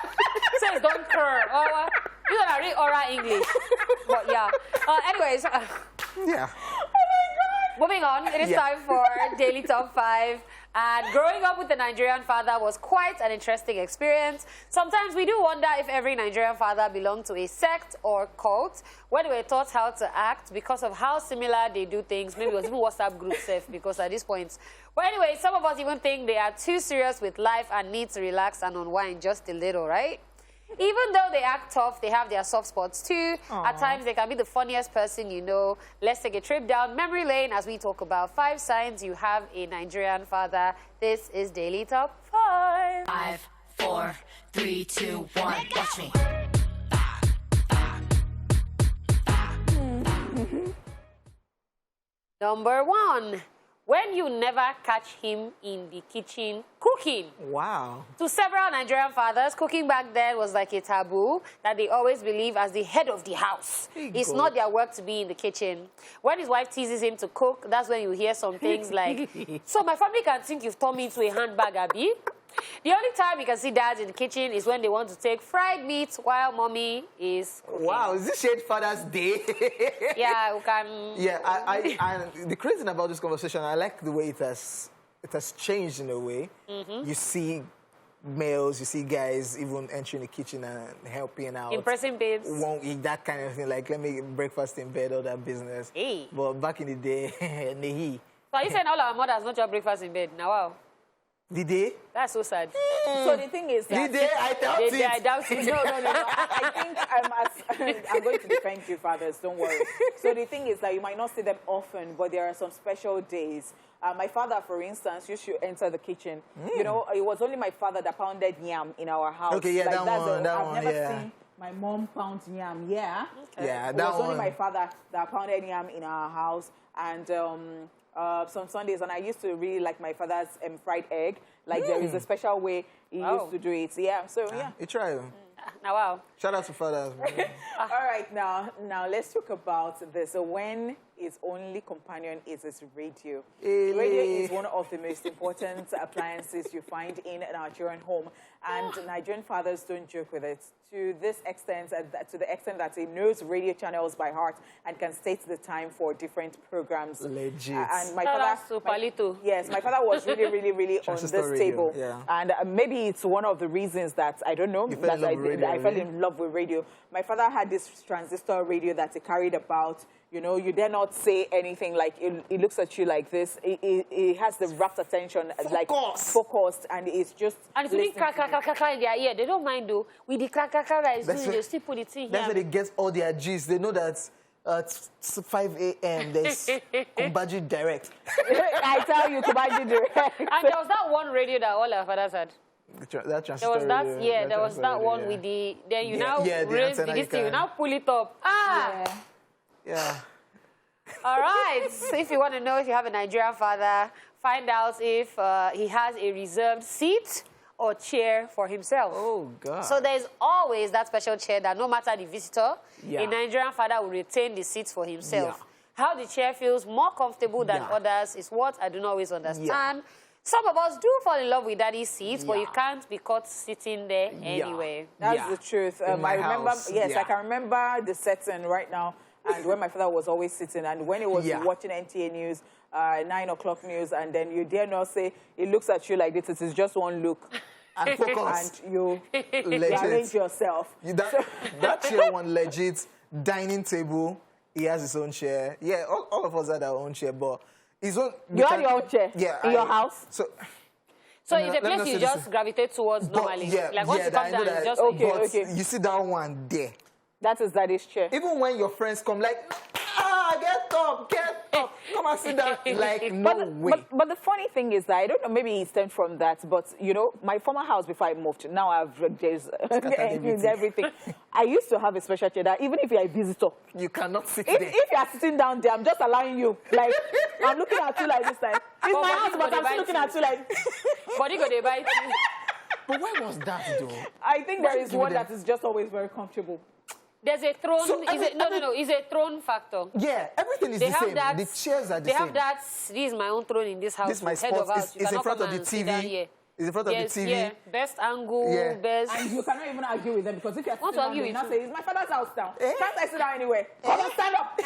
Says don't curl. You don't read oral English. But yeah. Anyways, Yeah. moving on. It is time for Daily Top 5. And growing up with a Nigerian father was quite an interesting experience. Sometimes we do wonder if every Nigerian father belonged to a sect or cult, where they were taught how to act because of how similar they do things. Maybe it was even WhatsApp group safe, because at this point. But anyway, some of us even think they are too serious with life and need to relax and unwind just a little, right? Even though they act tough, they have their soft spots too. Aww. At times, they can be the funniest person you know. Let's take a trip down memory lane as we talk about 5 signs you have a Nigerian father. This is Daily Top 5. 5, 4, 3, 2, 1. Watch me. Number 1. When you never catch him in the kitchen cooking. Wow. To several Nigerian fathers, cooking back then was like a taboo that they always believe as the head of the house. It's not their work to be in the kitchen. When his wife teases him to cook, that's when you hear some things like, so my family can think you've turned me into a handbag, Abby. The only time you can see dads in the kitchen is when they want to take fried meat while mommy is cooking. Wow, is this Shade Father's Day? Yeah, we can... Yeah, I the crazy thing about this conversation, I like the way it has changed in a way. You see males, you see guys even entering the kitchen and helping out. Impressing babes. That kind of thing, like let me breakfast in bed, all that business. Hey. But back in the day, So are you saying all our mothers not your breakfast in bed? Now, wow. Did they? That's so sad. So the thing is that... Did they? I doubt it. I doubt it. No. I think I'm going to defend you, fathers. Don't worry. So the thing is that you might not see them often, but there are some special days. My father, for instance, used to enter the kitchen. You know, it was only my father that pounded yam in our house. Okay, yeah, like, I've never seen my mom pound yam. Yeah. Okay. Yeah, It that was one. only my father that pounded yam in our house. And some Sundays, and I used to really like my father's fried egg. Like there is a special way he used to do it. Yeah, so yeah. You try. Now, wow. Shout out to fathers. Man. All right, now let's talk about this. So when his only companion is his radio. Radio is one of the most important appliances you find in a Nigerian home, and Nigerian fathers don't joke with it to this extent, to the extent that he knows radio channels by heart and can state the time for different programs. Legit. And my father, yes, my father was really on this table, and maybe it's one of the reasons that I don't know that I fell in love with radio. My father had this transistor radio that he carried about. You know, you dare not say anything. Like it looks at you like this. It has the rapt attention, like focused, and it's just. And it's really crack in their ear. They don't mind though. With the crack that is doing, they still put it in here. That's where they get all their G's. They know that at 5 a.m. there's Kumbaji Direct. I tell you, Kumbaji Direct. And there was that one radio that all our fathers had. That transistor there was that, radio, there was that one with the. Then you now the raise this thing, you now pull it up. Yeah. All right. So if you want to know if you have a Nigerian father, find out if he has a reserved seat or chair for himself. Oh, God. So there's always that special chair that no matter the visitor, a Nigerian father will retain the seat for himself. How the chair feels more comfortable than others is what I do not always understand. Some of us do fall in love with daddy's seats, but you can't be caught sitting there anyway. That's the truth. I remember, I can remember the setting right now. And when my father was always sitting, and when he was watching NTA News, 9 o'clock news, and then you dare not say, he looks at you like this, it is just one look. And focus. And you arrange yourself. That chair one legit dining table, he has his own chair. Yeah, all of us had our own chair, but his own... You had your own chair in your house? So it's a place you just gravitate towards normally. Like once you come down, it's just... Okay. You see that one there. That is daddy's chair. Even when your friends come, like, get up, come and sit down. Like, no way. But the funny thing is that, I don't know, maybe it stemmed from that, but, you know, my former house before I moved, now there's everything. I used to have a special chair that even if you're a visitor, you cannot sit there. If you're sitting down there, I'm just allowing you. Like, I'm looking at you like this time. It's my house, but I'm still looking at you like... Body go dey bite you. But why was that, though? I think there is one that is just always very comfortable. There's a throne. It's a throne factor. Yeah, everything is the same. The chairs are the same. They have that. This is my own throne in this house. This is my spot. It's in front of the TV. It's in front of the TV. Yeah, best angle, best. And you cannot even argue with them because if you're sitting down, you not say, it's my father's house now. Can't I sit down anyway? Come on, stand up.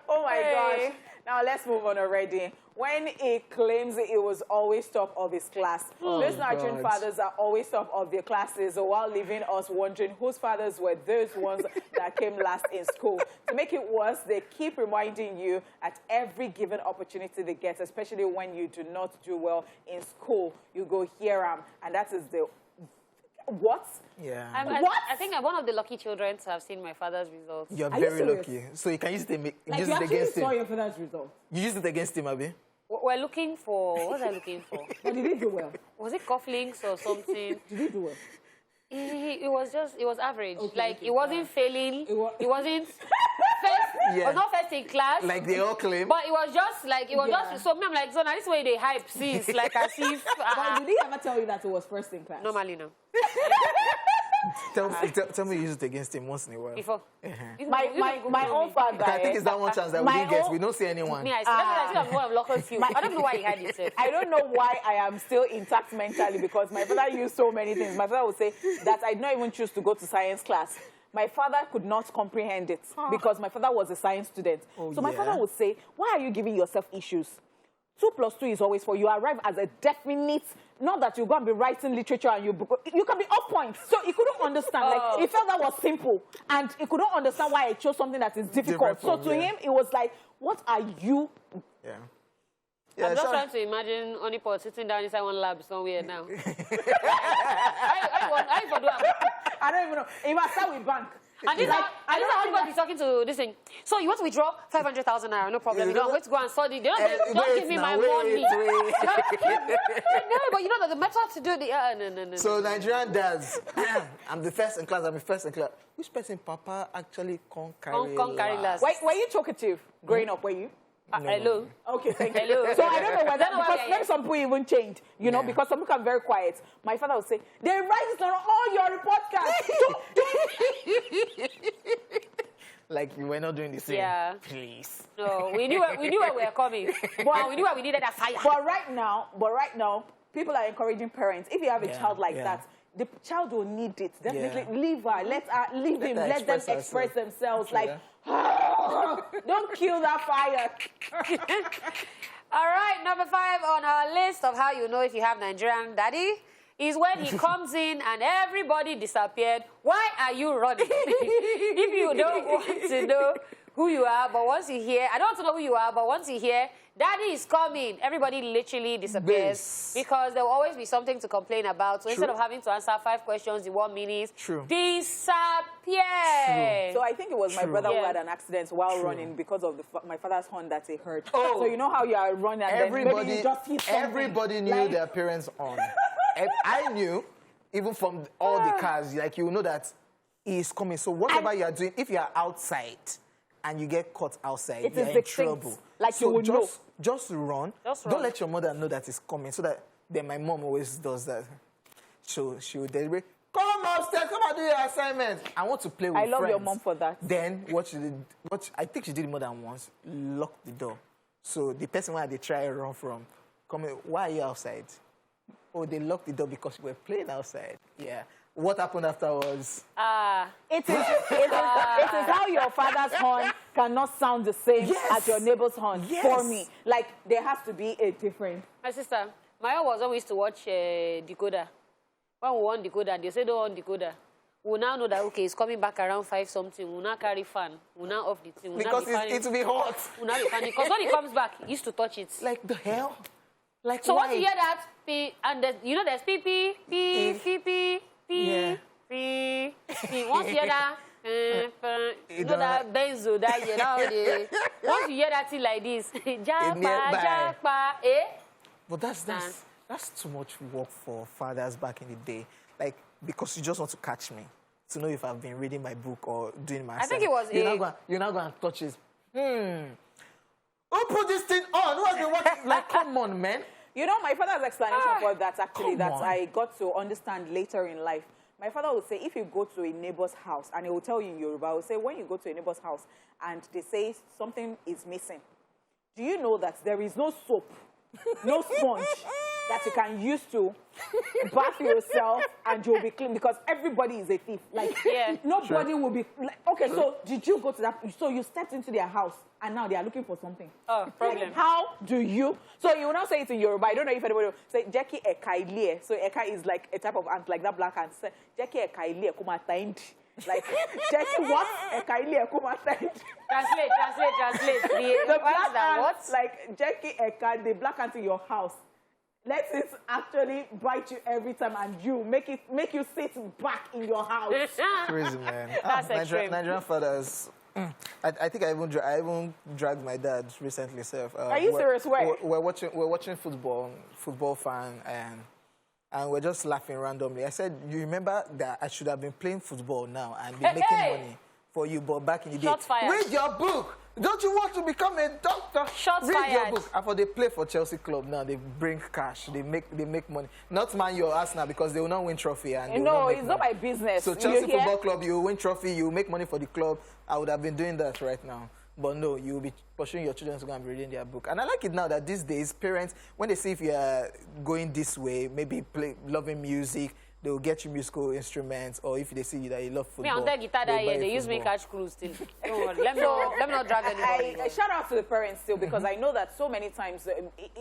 Oh my gosh. Now let's move on already. When he claims he was always top of his class, those Nigerian fathers are always top of their classes, while leaving us wondering whose fathers were those ones that came last in school. To make it worse, they keep reminding you at every given opportunity they get, especially when you do not do well in school. You go hear them, and that is the... What? Yeah. I think I'm one of the lucky children to have seen my father's results. You're very lucky. So you can use it against him. You saw your father's results. You used it against him, Abi? We're looking for... What was I looking for? But did he do well? Was it cufflinks or something? Did he do well? It was average. It wasn't failing. It wasn't first. It was not first in class. Like they all claim. But it was just just. So I'm like, so now this way they hype. See, it's like as if. But did he ever tell you that it was first in class? Normally, no. Tell me you use it against him once in a while. Before. My own father. I think it's that one chance that we didn't get. We don't see anyone. Me, I think I'm one of local few. I don't know why he had it. I don't know why I am still intact mentally because my father used so many things. My father would say that I did not even choose to go to science class. My father could not comprehend it because my father was a science student. So my father would say, why are you giving yourself issues? 2 + 2 is always 4. You arrive as a definite, not that you're going to be writing literature and you can be off point. So he couldn't understand. Like, he felt that was simple. And he couldn't understand why I chose something that is difficult. So to him, it was like, what are you... Yeah. Yeah, I'm just so- trying to imagine Honeypot sitting down inside one lab somewhere now. I for do I don't even know. It must start with bank. And this Like, I don't know Honeypot is talking to this thing. So you want to withdraw 500,000 naira? No problem. You know, I'm going to go and study. Don't give me my money. No, but you know that the method to do the no. So Nigerian dads, I'm the first in class. I'm the first in class. Which person, Papa, actually can't carry last? Wait, were you talkative growing up? Were you? Hello. Okay, thank you. Hello. So I don't know whether, Don't know why because we are maybe here. some people even changed, you know, Yeah. because some people are very quiet. My father would say, they write this on all your report cards. Like you were not doing the same. Yeah. Please. No, we knew where we were coming. And we knew where we needed that fire. But right now, people are encouraging parents. If you have a Yeah, child like yeah. that, the child will need it. Definitely Yeah. leave her. Leave him. her Let them express express herself. themselves. True, Like, don't kill that fire. All right, number 5 on our list of how you know if you have Nigerian daddy is when he comes in and everybody disappeared. Why are you running? If you don't want to know who you are, but once you hear, I don't want to know who you are, but once you hear, daddy is coming, everybody literally disappears. Base. Because there will always be something to complain about. So instead True. of having to answer 5 questions in 1 minute, True. disappear. So I think it was my True. brother who Yeah. had an accident while running because of my father's horn that he heard. Oh. So you know how you are running and then maybe Everybody, you just hit something. everybody knew Like, their parents on. I knew, even from all the cars, like you know that he's coming. So whatever you are doing, if you are outside and you get caught outside, It you're is in distinct. trouble. Like so you would know. just run. Just Don't run. let your mother know that it's coming. So that then my mom always does that. So she would deliberate. Come upstairs, come and do your assignment. I want to play with I love your friends. mom for that. Then what she did, I think she did more than once, locked the door. So the person where they try to run from, come in, why are you outside? Oh, they locked the door because we were playing outside. Yeah. What happened afterwards? It is how your father's horn cannot sound the same Yes. as your neighbor's horn Yes. for me. Like, there has to be a difference. My sister, my own was when we used to watch Decoder. When we want Decoder, they say don't want Decoder. We now know that, okay, it's coming back around 5 something. We'll now carry fan. We'll now off the thing. We'll Because it will be hot. We'll now be fanning. Because when he comes back, he used to touch it. Like the hell? Like So why? once you hear that, and you know there's pee, pee, pee, pee, pee, pee, Yeah. pee, pee. Once you hear that, you know don't- that benzo, that you know, once you hear that thing like this, japa, nearby. japa, eh? But that's too much work for fathers back in the day. Like, because you just want to catch me to know if I've been reading my book or doing my I think it was You're not going to touch it. Who put this thing on? Who has been watching? Like, come on, man. You know, my father's explanation for that, actually, Come that on. I got to understand later in life. My father would say, if you go to a neighbor's house, and he will tell you in Yoruba, he will say, when you go to a neighbor's house and they say something is missing, do you know that there is no soap, no sponge that you can use to bath yourself and you'll be clean? Because everybody is a thief. Like, Yeah. nobody will be... Like, okay, so did you go to that... So you stepped into their house and now they are looking for something. Oh, problem. How do you... So you will not say it in Yoruba. I don't know if anybody will say, Jackie Eka Ilie. So Eka is like a type of ant, like that black ant. Say, Jackie Eka Ilie kuma taind. Like, Jackie what? Eka Ilie kuma taind. Translate. The What's black that? ant, What? like Jackie Eka, the black ant in your house. Let it actually bite you every time and you make you sit back in your house. Crazy, man. That's extreme. Nigerian fathers. I think I even dragged my dad recently. Are you serious? Where? We're watching football fan, and we're just laughing randomly. I said, you remember that I should have been playing football now and be making money for you, but back in the day. Shots fired. Read your book. Don't you want to become a doctor? Shots Read your fired. book. After they play for Chelsea club now, they bring cash. They make money. Not Man U or Arsenal because they will not win trophy and they will No, not make it's not money. my business. So You Chelsea hear? Football Club, you win trophy, you make money for the club. I would have been doing that right now. But no, you will be pursuing your children to go and be reading their book. And I like it now that these days, parents, when they see if you are going this way, maybe loving music, they will get you musical instruments, or if they see you that you love football. Me on the guitar that year, they use me catch cruise still. Don't worry. Let me not drag anybody. I shout out to the parents still, because I know that so many times,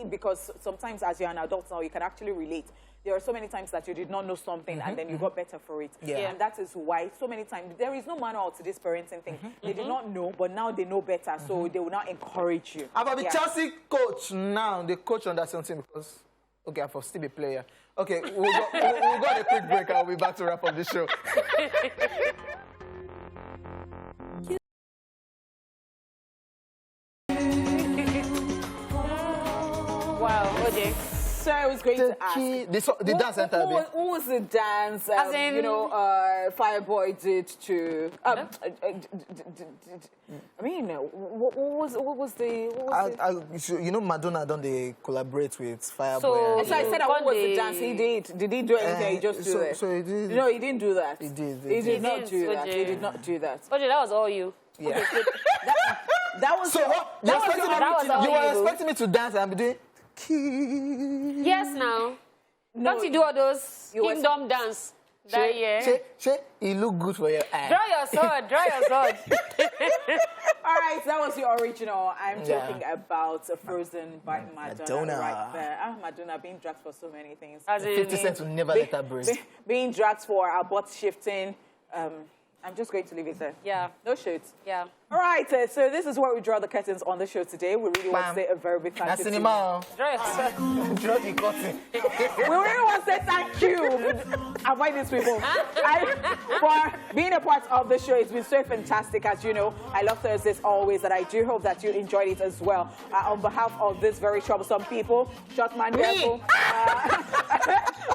because sometimes as you're an adult now, you can actually relate. There are so many times that you did not know something and then you got better for it. Yeah. And that is why so many times there is no manual to this parenting thing. They did not know, but now they know better, so they will now encourage you. About the Chelsea coach now, the coach on that something because, okay, I'm still be player. Okay, we'll go on a quick break. I'll be back to wrap up the show. Wow, OJ. So I was going to ask. The dance center. Who was the dance, in- you know, Fireboy did to... I mean, what was the... So, you know, Madonna don't they collaborate with Fireboy? So- So I said, what was the dance he did? Did he do anything? He just do it? So he did. No, he didn't do that. He did. He did not do didn't, that. OJ. He did not do that. OJ, that was all you. Yeah. That was... So what? That was your all You were you. expecting me to dance and be doing. Yes, now. No, Don't you do all those you were- kingdom dance that year? It look good for your eye. Draw your sword, draw your sword. All right, that was the original. I'm Yeah. talking about Frozen by Madonna, Madonna. right there. Madonna being dragged for so many things. As in, 50 Cent will never let her breathe. Being dragged for our butt shifting. I'm just going to leave it there. Yeah. No shoots. Yeah. All right, so this is where we draw the curtains on the show today. We really want to say a very big thank That's you to you. cinema. Draw your sword. Draw the curtain. We really want to say thank you. Avoid these people. For being a part of the show. It's been so fantastic, as you know. I love Thursdays always, and I do hope that you enjoyed it as well. On behalf of this very troublesome people, Shotman Devil,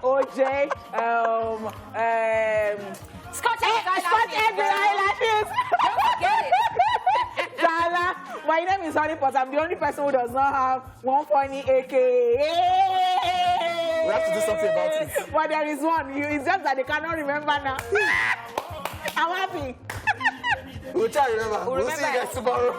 OJ, Scotch egg eyelashes. Don't forget it. Dala, my name is Honey Pot. I'm the only person who does not have one funny AK. We have to do something about it. But there is one. It's just that they cannot remember now. I'm happy. We'll try to remember. We'll see you guys tomorrow.